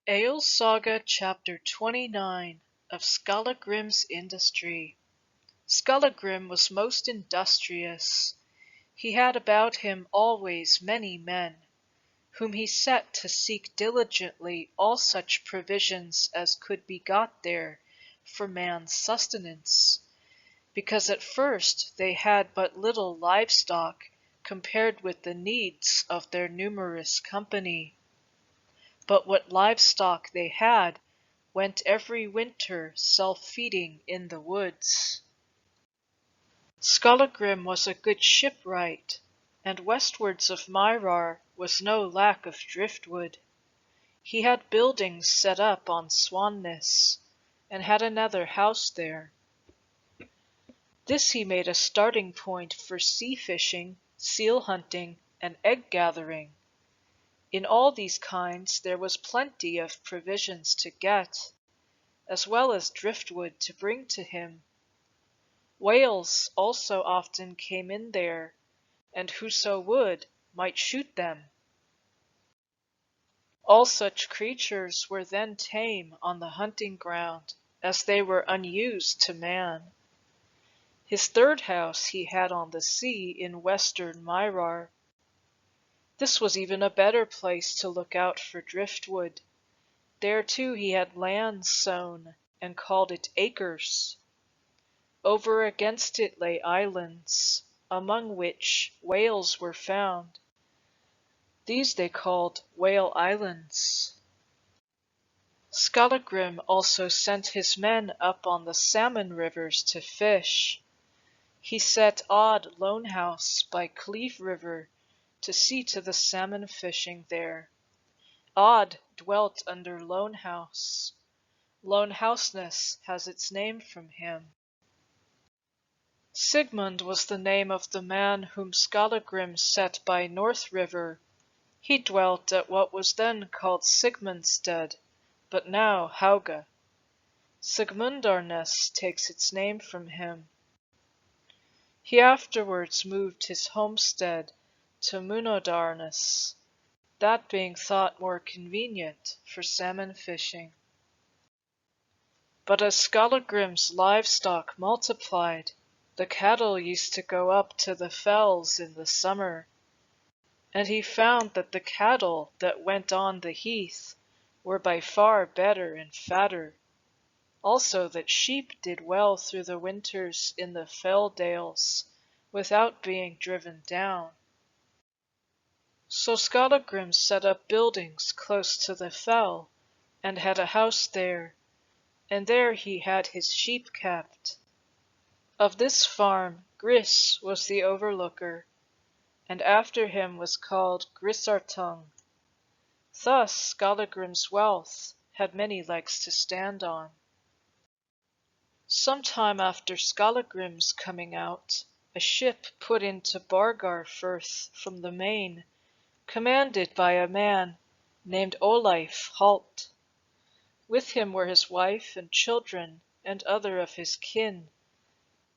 Egill Saga Chapter 29 of Skallagrím's Industry. Skallagrim was most industrious. He had about him always many men, whom he set to seek diligently all such provisions as could be got there for man's sustenance, because at first they had but little livestock compared with the needs of their numerous company. But what livestock they had went every winter self-feeding in the woods. Skallagrim was a good shipwright, and westwards of Myrar was no lack of driftwood. He had buildings set up on Swannes, and had another house there. This he made a starting point for sea fishing, seal hunting, and egg gathering. In all these kinds there was plenty of provisions to get, as well as driftwood to bring to him. Whales also often came in there, and whoso would might shoot them. All such creatures were then tame on the hunting ground, as they were unused to man. His third house he had on the sea in western Myrar. This was even a better place to look out for driftwood. There too he had land sown, and called it acres. Over against it lay islands, among which whales were found. These they called Whale Islands. Skallagrim also sent his men up on the salmon rivers to fish. He set Odd Lone House by Cleve River to see to the salmon fishing there. Odd dwelt under Lone House. Lone Houseness has its name from him. Sigmund was the name of the man whom Skallagrim set by North River. He dwelt at what was then called Sigmundstead, but now Hauga. Sigmundarness takes its name from him. He afterwards moved his homestead to Munodarness, that being thought more convenient for salmon fishing. But as Skallagrim's livestock multiplied, the cattle used to go up to the fells in the summer, and he found that the cattle that went on the heath were by far better and fatter, also that sheep did well through the winters in the fell dales without being driven down. So Skallagrim set up buildings close to the fell, and had a house there, and there he had his sheep kept. Of this farm Gris was the overlooker, and after him was called Grisartung. Thus Skallagrim's wealth had many legs to stand on. Some time after Skallagrim's coming out, a ship put into Bargar Firth from the main, commanded by a man named Oleif Halt. With him were his wife and children and other of his kin,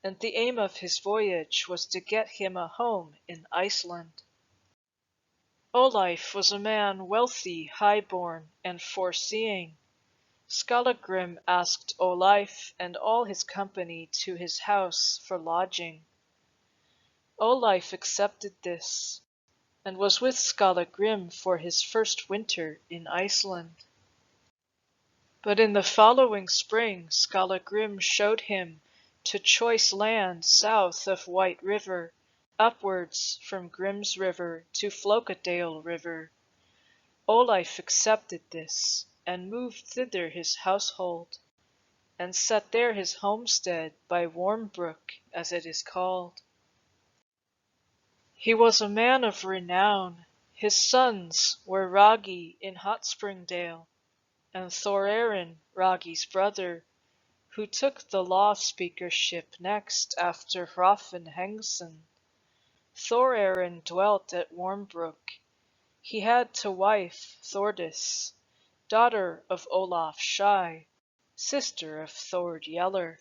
and the aim of his voyage was to get him a home in Iceland. Oleif was a man wealthy, high-born, and foreseeing. Skallagrim asked Oleif and all his company to his house for lodging. Oleif accepted this, and was with Skallagrim for his first winter in Iceland. But in the following spring Skallagrim showed him to choice land south of White River, upwards from Grim's River to Flokadale River. Oleif accepted this, and moved thither his household, and set there his homestead by Warmbrook, as it is called. He was a man of renown. His sons were Ragi in Hotspringdale, and Thorarin, Ragi's brother, who took the law speakership next after Hrafn Hengson. Thorarin dwelt at Warmbrook. He had to wife Thordis, daughter of Olaf Shy, sister of Thord Yeller.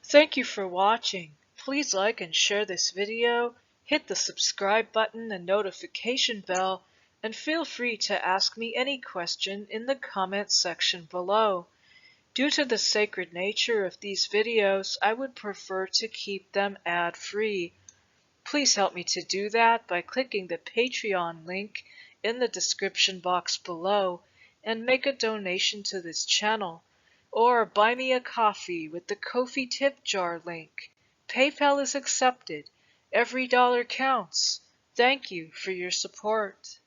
Thank you for watching. Please like and share this video, hit the subscribe button and notification bell, And feel free to ask me any question in the comment section below. Due to the sacred nature of these videos, I would prefer to keep them ad-free. Please help me to do that by clicking the Patreon link in the description box below and make a donation to this channel, or buy me a coffee with the Ko-fi tip jar link. PayPal is accepted. Every dollar counts. Thank you for your support.